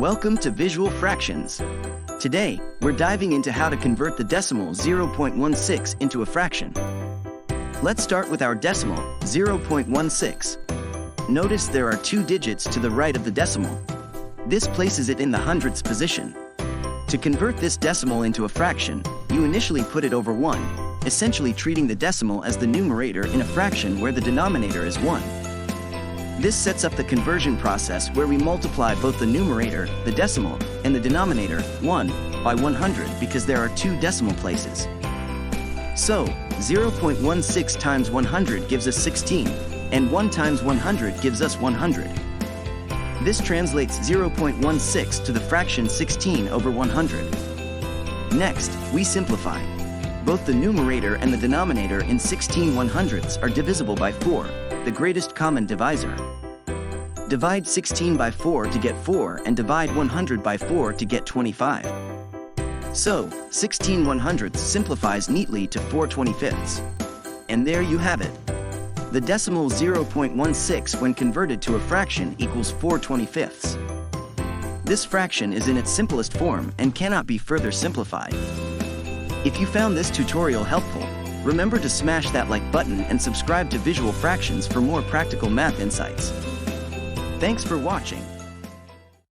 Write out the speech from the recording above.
Welcome to Visual Fractions. Today, we're diving into how to convert the decimal 0.16 into a fraction. Let's start with our decimal, 0.16. Notice there are two digits to the right of the decimal. This places it in the hundredths position. To convert this decimal into a fraction, you initially put it over 1, essentially treating the decimal as the numerator in a fraction where the denominator is 1. This sets up the conversion process where we multiply both the numerator, the decimal, and the denominator, 1, by 100 because there are two decimal places. So, 0.16 times 100 gives us 16, and 1 times 100 gives us 100. This translates 0.16 to the fraction 16 over 100. Next, we simplify. Both the numerator and the denominator in 16 100ths are divisible by 4, the greatest common divisor. Divide 16 by 4 to get 4 and divide 100 by 4 to get 25. So, 16 100ths simplifies neatly to 4 25ths. And there you have it. The decimal 0.16 when converted to a fraction equals 4 25ths. This fraction is in its simplest form and cannot be further simplified. If you found this tutorial helpful, remember to smash that like button and subscribe to Visual Fractions for more practical math insights. Thanks for watching.